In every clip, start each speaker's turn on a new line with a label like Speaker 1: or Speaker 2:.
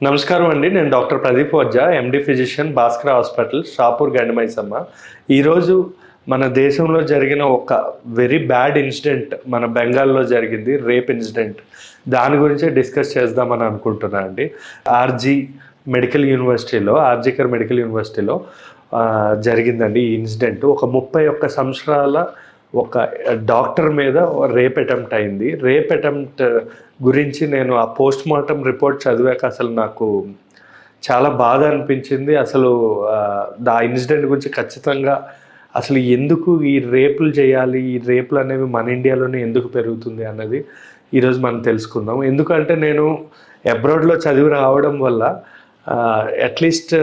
Speaker 1: నమస్కారం అండి. నేను doctor Pradeep Vajja, MD physician, Bhaskar hospital, Shapur, Gandimaisamma. ఈరోజు మన దేశంలో జరిగిన ఒక వెరీ బ్యాడ్ ఇన్సిడెంట్ మన బెంగాల్లో జరిగింది, రేప్ ఇన్సిడెంట్. దాని గురించే డిస్కస్ చేద్దామని అనుకుంటున్నా అండి. ఆర్జికర్ మెడికల్ యూనివర్సిటీలో జరిగిందండి ఈ ఇన్సిడెంట్. ఒక 31 సంవత్సరాల ఒక డాక్టర్ మీద రేప్ అటెంప్ట్ అయింది. రేప్ అటెంప్ట్ గురించి నేను ఆ పోస్ట్ మార్టం రిపోర్ట్ చదివాక అసలు నాకు చాలా బాధ అనిపించింది. అసలు ఆ ఇన్సిడెంట్ గురించి ఖచ్చితంగా అసలు ఎందుకు ఈ రేపులు చేయాలి, ఈ రేపులు అనేవి మన ఇండియాలోనే ఎందుకు పెరుగుతుంది అన్నది ఈరోజు మనం తెలుసుకుందాం. ఎందుకంటే నేను అబ్రాడ్లో చదివి రావడం వల్ల అట్లీస్ట్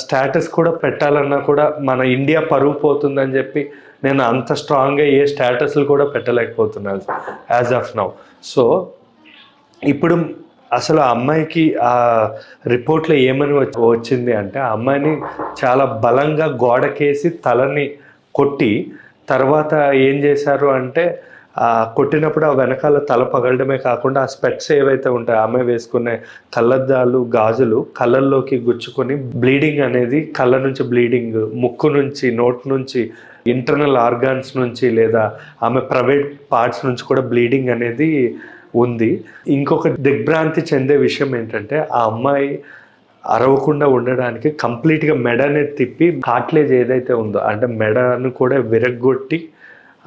Speaker 1: స్టేటస్ కూడా పెట్టాలన్నా కూడా మన ఇండియా పరువు పోతుందని చెప్పి నేను అంత స్ట్రాంగ్గా ఏ స్టేటస్లు కూడా పెట్టలేకపోతున్నాను యాజ్ ఆఫ్ నౌ. సో ఇప్పుడు అసలు ఆ అమ్మాయికి ఆ రిపోర్ట్లో ఏమని వచ్చింది అంటే, ఆ అమ్మాయిని చాలా బలంగా గోడకేసి తలని కొట్టి, తర్వాత ఏం చేశారు అంటే కొట్టినప్పుడు ఆ వెనకాల తల పగలడమే కాకుండా ఆ స్పెట్స్ ఏవైతే ఉంటాయో ఆమె వేసుకునే కళ్ళద్దాలు, గాజులు కళ్ళల్లోకి గుచ్చుకొని బ్లీడింగ్ అనేది, కళ్ళ నుంచి బ్లీడింగ్, ముక్కు నుంచి, నోట్ నుంచి, ఇంటర్నల్ ఆర్గాన్స్ నుంచి, లేదా ఆమె ప్రైవేట్ పార్ట్స్ నుంచి కూడా బ్లీడింగ్ అనేది ఉంది. ఇంకొక దిగ్భ్రాంతి చెందే విషయం ఏంటంటే, ఆ అమ్మాయి అరవకుండా ఉండడానికి కంప్లీట్గా మెడనే తిప్పి కాట్లేజ్ ఏదైతే ఉందో అంటే మెడను కూడా విరగ్గొట్టి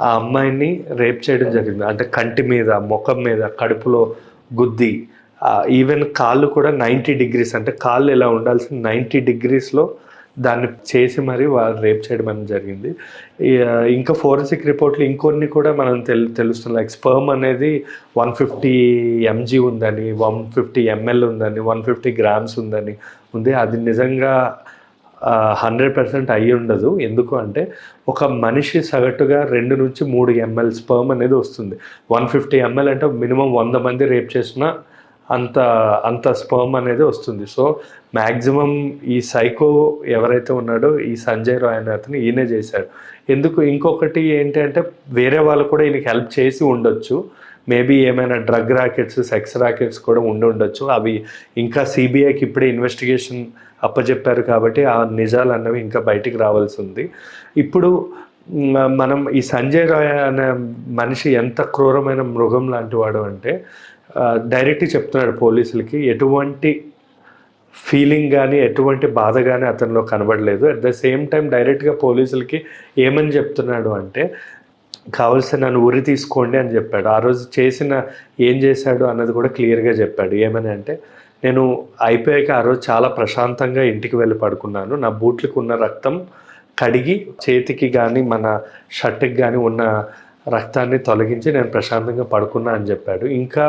Speaker 1: ఆ అమ్మాయిని రేప్ చేయడం జరిగింది. అంటే కంటి మీద, ముఖం మీద, కడుపులో గుద్ది, ఈవెన్ కాళ్ళు కూడా 90 డిగ్రీస్, అంటే కాళ్ళు ఎలా ఉండాల్సిన 90 డిగ్రీస్లో దాన్ని చేసి మరీ వాళ్ళు రేప్ చేయడం అనేది జరిగింది. ఇంకా ఫోరెన్సిక్ రిపోర్ట్లు ఇంకొన్ని కూడా మనం తెలుస్తుంది. లైక్ స్పర్మ్ అనేది 150 mg ఉందని, 150 ml ఉందని, 150 grams ఉందని ఉంది. అది నిజంగా 100% అయ్యి ఉండదు. ఎందుకు అంటే ఒక మనిషి సగటుగా 2 నుంచి 3 ml స్పర్మ్ అనేది వస్తుంది. 150 ml అంటే మినిమం 100 మంది రేప్ చేసినా అంత స్పర్మ్ అనేది వస్తుంది. సో మ్యాక్సిమం ఈ సైకో ఎవరైతే ఉన్నాడో ఈ సంజయ్ రాయ్ అనే అతను ఈయనే చేశాడు. ఎందుకు ఇంకొకటి ఏంటి అంటే, వేరే వాళ్ళు కూడా ఈయనకి హెల్ప్ చేసి ఉండొచ్చు. మేబీ ఏమైనా డ్రగ్ ర్యాకెట్స్, సెక్స్ ర్యాకెట్స్ కూడా ఉండొచ్చు. అవి ఇంకా సిబిఐకి ఇప్పుడే ఇన్వెస్టిగేషన్ అప్పచెప్పారు కాబట్టి ఆ నిజాలు అన్నవి ఇంకా బయటికి రావాల్సి ఉంది. ఇప్పుడు మనం ఈ సంజయ్ రాయ్ అనే మనిషి ఎంత క్రూరమైన మృగం లాంటి వాడు అంటే, డైరెక్ట్గా చెప్తున్నాడు పోలీసులకి, ఎటువంటి ఫీలింగ్ కానీ ఎటువంటి బాధ కానీ అతనిలో కనబడలేదు. అట్ ద సేమ్ టైం డైరెక్ట్గా పోలీసులకి ఏమని చెప్తున్నాడు అంటే, కావలసిన నన్ను ఉరి తీసుకోండి అని చెప్పాడు. ఆ రోజు ఏం చేశాడు అన్నది కూడా క్లియర్గా చెప్పాడు. ఏమని అంటే, నేను అయిపోయాక ఆ రోజు చాలా ప్రశాంతంగా ఇంటికి వెళ్ళి పడుకున్నాను. నా బూట్లకు ఉన్న రక్తం కడిగి చేతికి కానీ మన షర్ట్కి కానీ ఉన్న రక్తాన్ని తొలగించి నేను ప్రశాంతంగా పడుకున్నా అని చెప్పాడు. ఇంకా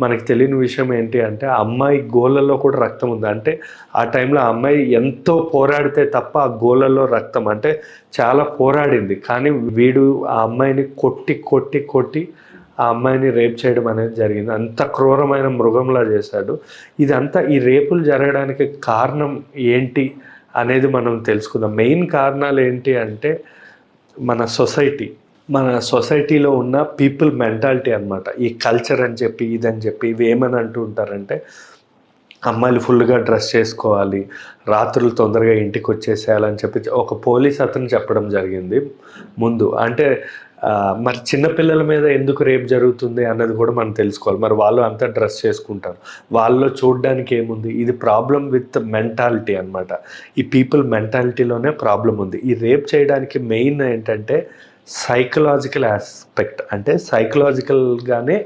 Speaker 1: మనకి తెలియని విషయం ఏంటి అంటే, ఆ అమ్మాయి గోళ్ళల్లో కూడా రక్తం ఉంది. అంటే ఆ టైంలో ఆ అమ్మాయి ఎంతో పోరాడితే తప్ప ఆ గోళ్ళల్లో రక్తం, అంటే చాలా పోరాడింది. కానీ వీడు ఆ అమ్మాయిని కొట్టి ఆ అమ్మాయిని రేప్ చేయడం అనేది జరిగింది. అంత క్రూరమైన మృగంలా చేశాడు. ఇదంతా ఈ రేపులు జరగడానికి కారణం ఏంటి అనేది మనం తెలుసుకుందాం. మెయిన్ కారణాలు ఏంటి అంటే, మన సొసైటీలో ఉన్న పీపుల్ మెంటాలిటీ అనమాట. ఈ కల్చర్ అని చెప్పి, ఇదని చెప్పి, ఇవి ఏమని అంటూ ఉంటారంటే, అమ్మాయిలు ఫుల్గా డ్రెస్ చేసుకోవాలి, రాత్రులు తొందరగా ఇంటికి వచ్చేసేయాలని చెప్పి ఒక పోలీస్ అతను చెప్పడం జరిగింది ముందు. అంటే మరి చిన్నపిల్లల మీద ఎందుకు రేప్ జరుగుతుంది అన్నది కూడా మనం తెలుసుకోవాలి. మరి వాళ్ళు అంతా డ్రెస్ చేసుకుంటారు, వాళ్ళలో చూడడానికి ఏముంది? ఇది ప్రాబ్లం విత్ మెంటాలిటీ అనమాట. ఈ పీపుల్ మెంటాలిటీలోనే ప్రాబ్లం ఉంది. ఈ రేప్ చేయడానికి మెయిన్ ఏంటంటే సైకలాజికల్ ఆస్పెక్ట్, అంటే సైకలాజికల్గానే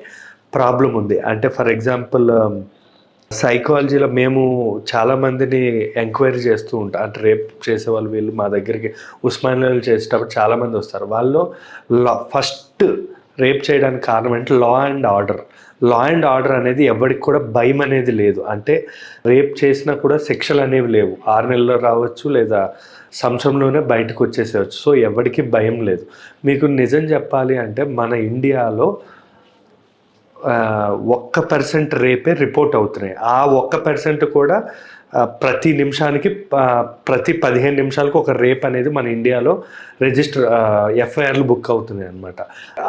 Speaker 1: ప్రాబ్లం ఉంది. అంటే ఫర్ ఎగ్జాంపుల్ సైకాలజీలో మేము చాలామందిని ఎంక్వైరీ చేస్తూ ఉంటాం. అంటే రేప్ చేసేవాళ్ళు వీళ్ళు మా దగ్గరికి ఉస్మానియాలో చేసేటప్పుడు చాలామంది వస్తారు. వాళ్ళు ఫస్ట్ రేప్ చేయడానికి కారణం అంటే లా అండ్ ఆర్డర్ అనేది ఎవరికి కూడా భయం అనేది లేదు. అంటే రేప్ చేసినా కూడా శిక్షలు అనేవి లేవు. 6 నెలల్లో రావచ్చు, లేదా సంవత్సరంలోనే బయటకు వచ్చేసేవచ్చు. సో ఎవరికి భయం లేదు. మీకు నిజం చెప్పాలి అంటే మన ఇండియాలో 1% రేపే రిపోర్ట్ అవుతున్నాయి. ఆ 1% కూడా ప్రతి నిమిషానికి ప్రతి 15 నిమిషాలకు ఒక రేప్ అనేది మన ఇండియాలో రిజిస్టర్ ఎఫ్ఐఆర్లు బుక్ అవుతున్నాయి అనమాట.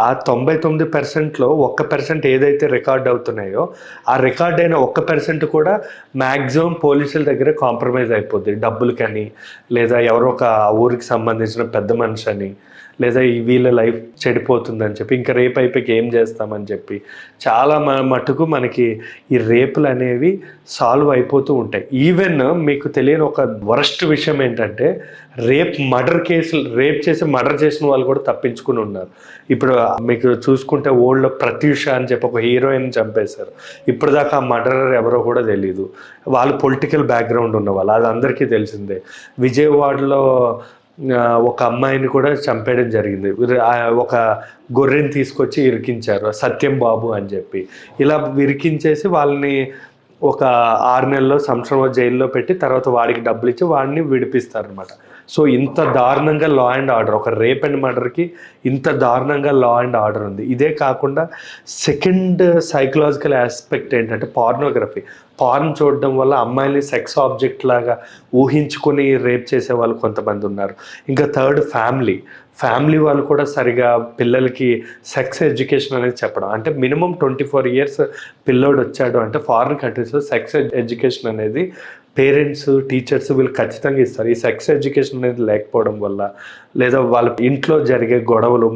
Speaker 1: ఆ 99%లో 1% ఏదైతే రికార్డ్ అవుతున్నాయో ఆ రికార్డ్ అయిన 1% కూడా మ్యాక్సిమం పోలీసుల దగ్గర కాంప్రమైజ్ అయిపోద్ది, డబ్బులకని, లేదా ఎవరో ఒక ఊరికి సంబంధించిన పెద్ద మనిషి అని, లేదా వీళ్ళ లైఫ్ చెడిపోతుందని చెప్పి ఇంకా రేప్ అయిపోయి ఏం చేస్తామని చెప్పి చాలా మటుకు మనకి ఈ రేపులు అనేవి సాల్వ్ అయిపోతూ ఉంటాయి. ఈవెన్ మీకు తెలియని ఒక వరస్ట్ విషయం ఏంటంటే రేప్ చేసి మర్డర్ చేసిన వాళ్ళు కూడా తప్పించుకుని ఉన్నారు. ఇప్పుడు మీకు చూసుకుంటే ఓల్డ్లో ప్రత్యూష అని చెప్పి ఒక హీరోయిన్ చంపేశారు. ఇప్పుడు దాకా ఆ మర్డరర్ ఎవరో కూడా తెలీదు. వాళ్ళు పొలిటికల్ బ్యాక్గ్రౌండ్ ఉన్న వాళ్ళు, అది అందరికీ తెలిసిందే. విజయవాడలో ఒక అమ్మాయిని కూడా చంపేయడం జరిగింది. ఒక గొర్రెని తీసుకొచ్చి ఇరికించారు, సత్యం బాబు అని చెప్పి. ఇలా ఇరికించేసి వాళ్ళని ఒక 6 నెలల్లో సంవత్సరం జైల్లో పెట్టి తర్వాత వాడికి డబ్బులు ఇచ్చి వాడిని విడిపిస్తారనమాట. సో ఇంత దారుణంగా లా అండ్ ఆర్డర్, ఒక రేప్ అండ్ మర్డర్కి ఇంత దారుణంగా లా అండ్ ఆర్డర్ ఉంది. ఇదే కాకుండా సెకండ్ సైకలాజికల్ ఆస్పెక్ట్ ఏంటంటే పార్నోగ్రఫీ. పార్న్ చూడడం వల్ల అమ్మాయిని సెక్స్ ఆబ్జెక్ట్ లాగా ఊహించుకొని రేప్ చేసే వాళ్ళు కొంతమంది ఉన్నారు. ఇంకా థర్డ్ ఫ్యామిలీ వాళ్ళు కూడా సరిగా పిల్లలకి సెక్స్ ఎడ్యుకేషన్ అనేది చెప్పడం. అంటే మినిమం 24 years పిల్లోడు వచ్చాడు అంటే ఫారిన్ కంట్రీస్లో సెక్స్ ఎడ్యుకేషన్ అనేది పేరెంట్స్, టీచర్స్ వీళ్ళు ఖచ్చితంగా ఇస్తారు. ఈ సెక్స్ ఎడ్యుకేషన్ అనేది లేకపోవడం వల్ల, లేదా వాళ్ళ ఇంట్లో జరిగే గొడవలు,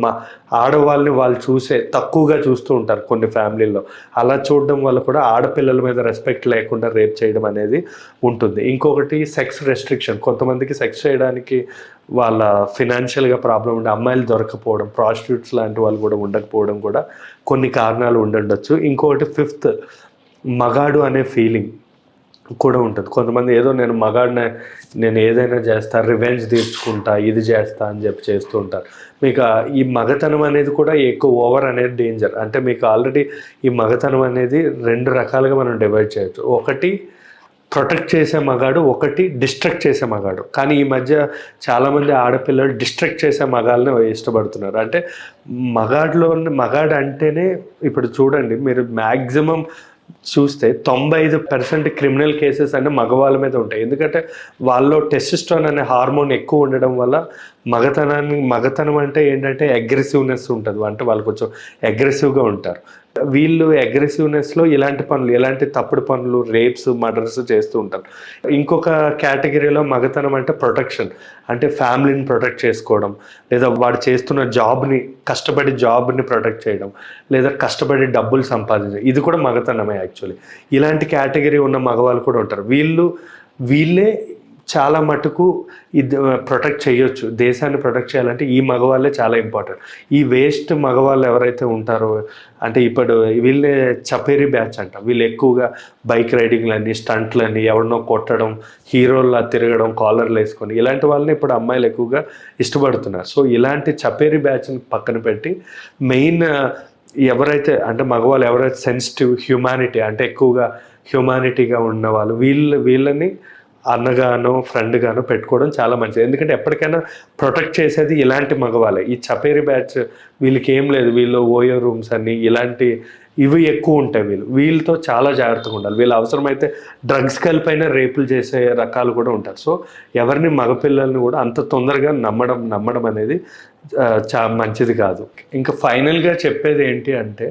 Speaker 1: ఆడవాళ్ళని వాళ్ళు తక్కువగా చూస్తూ ఉంటారు కొన్ని ఫ్యామిలీల్లో. అలా చూడడం వల్ల కూడా ఆడపిల్లల మీద రెస్పెక్ట్ లేకుండా రేప్ చేయడం అనేది ఉంటుంది. ఇంకొకటి సెక్స్ రెస్ట్రిక్షన్. కొంతమందికి సెక్స్ చేయడానికి వాళ్ళ ఫినాన్షియల్గా ప్రాబ్లం ఉండే అమ్మాయిలు దొరకపోవడం, ప్రాస్టిట్యూట్స్ లాంటి వాళ్ళు కూడా ఉండకపోవడం కూడా కొన్ని కారణాలు ఉండొచ్చు. ఇంకొకటి ఫిఫ్త్, మగాడు అనే ఫీలింగ్ కూడా ఉంటుంది. కొంతమంది ఏదో నేను ఏదైనా చేస్తా, రివెంజ్ తీర్చుకుంటా, ఇది చేస్తా అని చెప్పి చేస్తూ ఉంటారు. మీకు ఈ మగతనం అనేది కూడా ఎక్కువ ఓవర్ అనేది డేంజర్. అంటే మీకు ఆల్రెడీ ఈ మగతనం అనేది 2 రకాలుగా మనం డివైడ్ చేయొచ్చు. ఒకటి ప్రొటెక్ట్ చేసే మగాడు, ఒకటి డిస్ట్రక్ట్ చేసే మగాడు. కానీ ఈ మధ్య చాలామంది ఆడపిల్లలు డిస్ట్రక్ట్ చేసే మగాళ్ళని ఇష్టపడుతున్నారు. అంటే మగాడు అంటేనే ఇప్పుడు చూడండి, మీరు మ్యాక్సిమం చూస్తే 95% క్రిమినల్ కేసెస్ అంటే మగవాళ్ళ మీద ఉంటాయి. ఎందుకంటే వాళ్ళలో టెస్టోస్టెరాన్ అనే హార్మోన్ ఎక్కువ ఉండడం వల్ల మగతనం అంటే ఏంటంటే అగ్రెసివ్నెస్ ఉంటుంది. అంటే వాళ్ళు కొంచెం అగ్రెసివ్గా ఉంటారు. వీళ్ళు అగ్రెసివ్నెస్లో ఎలాంటి తప్పుడు పనులు, రేప్స్, మర్డర్స్ చేస్తూ ఉంటారు. ఇంకొక కేటగిరీలో మగతనం అంటే ప్రొటెక్షన్, అంటే ఫ్యామిలీని ప్రొటెక్ట్ చేసుకోవడం, లేదా వాడు చేస్తున్న కష్టపడి జాబ్ని ప్రొటెక్ట్ చేయడం, లేదా కష్టపడి డబ్బులు సంపాదించడం. ఇది కూడా మగతనమే యాక్చువల్లీ. ఇలాంటి కేటగిరీ ఉన్న మగవాళ్ళు కూడా ఉంటారు. వీళ్ళే చాలా మటుకు ఇది ప్రొటెక్ట్ చేయొచ్చు. దేశాన్ని ప్రొటెక్ట్ చేయాలంటే ఈ మగవాళ్ళే చాలా ఇంపార్టెంట్. ఈ వేస్ట్ మగవాళ్ళు ఎవరైతే ఉంటారో, అంటే ఇప్పుడు వీళ్ళే చపేరీ బ్యాచ్ అంట. వీళ్ళు ఎక్కువగా బైక్ రైడింగ్లని, స్టంట్లని, ఎవరినో కొట్టడం, హీరోల్లా తిరగడం, కాలర్లు వేసుకొని, ఇలాంటి వాళ్ళని ఇప్పుడు అమ్మాయిలు ఎక్కువగా ఇష్టపడుతున్నారు. సో ఇలాంటి చపేరీ బ్యాచ్ని పక్కన పెట్టి మెయిన్ ఎవరైతే అంటే మగవాళ్ళు ఎవరైతే సెన్సిటివ్, హ్యూమానిటీ అంటే ఎక్కువగా హ్యూమానిటీగా ఉన్నవాళ్ళు, వీళ్ళని అన్నగానో ఫ్రెండ్గానో పెట్టుకోవడం చాలా మంచిది. ఎందుకంటే ఎప్పటికైనా ప్రొటెక్ట్ చేసేది ఇలాంటి మగవాళ్ళే. ఈ చపేరి బ్యాచ్ వీళ్ళకి ఏం లేదు, వీళ్ళు ఓయో రూమ్స్ అని ఇవి ఎక్కువ ఉంటాయి. వీళ్ళతో చాలా జాగ్రత్తగా ఉండాలి. వీళ్ళు అవసరమైతే డ్రగ్స్ కలిపైనా రేపులు చేసే రకాలు కూడా ఉంటారు. సో ఎవరిని మగపిల్లల్ని కూడా అంత తొందరగా నమ్మడం అనేది మంచిది కాదు. ఇంకా ఫైనల్గా చెప్పేది ఏంటి అంటే,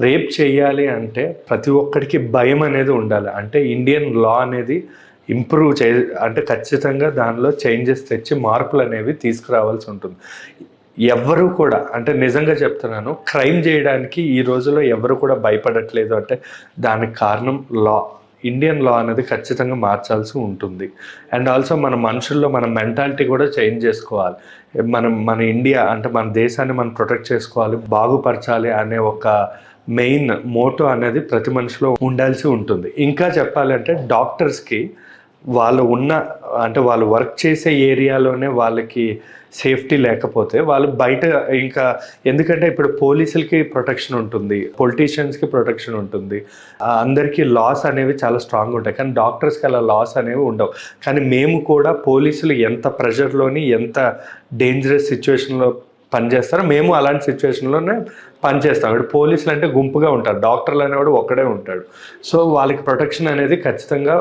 Speaker 1: రేప్ చేయాలి అంటే ప్రతి ఒక్కడికి భయం అనేది ఉండాలి. అంటే ఇండియన్ లా అనేది అంటే ఖచ్చితంగా దానిలో చేంజెస్ తెచ్చి మార్పులు అనేవి తీసుకురావాల్సి ఉంటుంది. ఎవరు కూడా, అంటే నిజంగా చెప్తున్నాను, క్రైమ్ చేయడానికి ఈ రోజుల్లో ఎవరు కూడా భయపడట్లేదు. అంటే దానికి కారణం ఇండియన్ లా అనేది ఖచ్చితంగా మార్చాల్సి ఉంటుంది. అండ్ ఆల్సో మన మనుషుల్లో మన మెంటాలిటీ కూడా చేంజ్ చేసుకోవాలి. మన ఇండియా అంటే మన దేశాన్ని మనం ప్రొటెక్ట్ చేసుకోవాలి, బాగుపరచాలి అనే ఒక మెయిన్ మోటో అనేది ప్రతి మనిషిలో ఉండాల్సి ఉంటుంది. ఇంకా చెప్పాలంటే డాక్టర్స్కి వాళ్ళు వాళ్ళు వర్క్ చేసే ఏరియాలోనే వాళ్ళకి సేఫ్టీ లేకపోతే వాళ్ళు బయట ఇంకా, ఎందుకంటే ఇప్పుడు పోలీసులకి ప్రొటెక్షన్ ఉంటుంది, పొలిటీషియన్స్కి ప్రొటెక్షన్ ఉంటుంది, అందరికీ లాస్ అనేవి చాలా స్ట్రాంగ్ ఉంటాయి. కానీ డాక్టర్స్కి అలా లాస్ అనేవి ఉండవు. కానీ మేము కూడా పోలీసులు ఎంత ప్రెషర్లోని, ఎంత డేంజరస్ సిచ్యువేషన్లో పనిచేస్తారో మేము అలాంటి సిచ్యువేషన్లోనే పనిచేస్తాం. ఇప్పుడు పోలీసులు అంటే గుంపుగా ఉంటారు, డాక్టర్లు అనేవాడు ఒక్కడే ఉంటాడు. సో వాళ్ళకి ప్రొటెక్షన్ అనేది ఖచ్చితంగా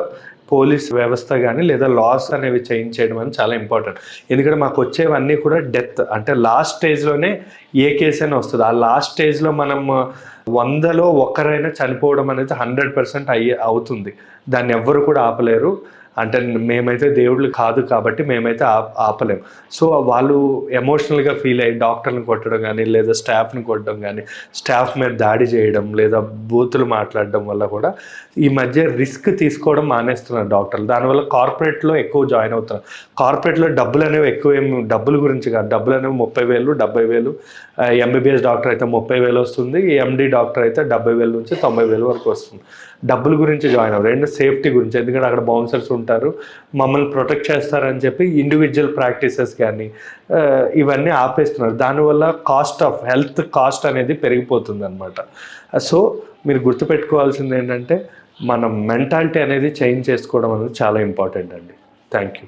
Speaker 1: పోలీస్ వ్యవస్థ కానీ లేదా లాస్ అనేవి చేంజ్ చేయడం అని చాలా ఇంపార్టెంట్. ఎందుకంటే మాకు వచ్చేవన్నీ కూడా డెత్, అంటే లాస్ట్ స్టేజ్లోనే ఏ కేసు అయినా వస్తుంది. ఆ లాస్ట్ స్టేజ్లో మనం 100లో ఒక్కరైనా చనిపోవడం అనేది 100% అవుతుంది. దాన్ని ఎవ్వరు కూడా ఆపలేరు. అంటే మేమైతే దేవుళ్ళు కాదు కాబట్టి మేమైతే ఆపలేం. సో వాళ్ళు ఎమోషనల్గా ఫీల్ అయ్యి డాక్టర్ని కొట్టడం కానీ, లేదా స్టాఫ్ని కొట్టడం కానీ, స్టాఫ్ మీద దాడి చేయడం, లేదా బూతులు మాట్లాడడం వల్ల కూడా ఈ మధ్య రిస్క్ తీసుకోవడం మానేస్తున్నారు డాక్టర్లు. దానివల్ల కార్పొరేట్లో ఎక్కువ జాయిన్ అవుతున్నారు. కార్పొరేట్లో డబ్బులు అనేవి ఎక్కువ డబ్బుల గురించి కాదు, డబ్బులు అనేవి 30,000, 70,000. ఎంబీబీఎస్ డాక్టర్ అయితే 30,000 వస్తుంది, ఎండి డాక్టర్ అయితే 70,000 నుంచి 90,000 వరకు వస్తుంది. డబ్బుల గురించి జాయిన్ అవ్వరు, రెండు సేఫ్టీ గురించి. ఎందుకంటే అక్కడ బౌన్సర్స్ ఉంటారు, మమ్మల్ని ప్రొటెక్ట్ చేస్తారని చెప్పి ఇండివిజువల్ ప్రాక్టీసెస్ కానీ ఇవన్నీ ఆపేస్తున్నారు. దానివల్ల హెల్త్ కాస్ట్ అనేది పెరిగిపోతుంది అనమాట. సో మీరు గుర్తుపెట్టుకోవాల్సింది ఏంటంటే మనం మెంటాలిటీ అనేది చేంజ్ చేసుకోవడం అనేది చాలా ఇంపార్టెంట్ అండి. Thank you.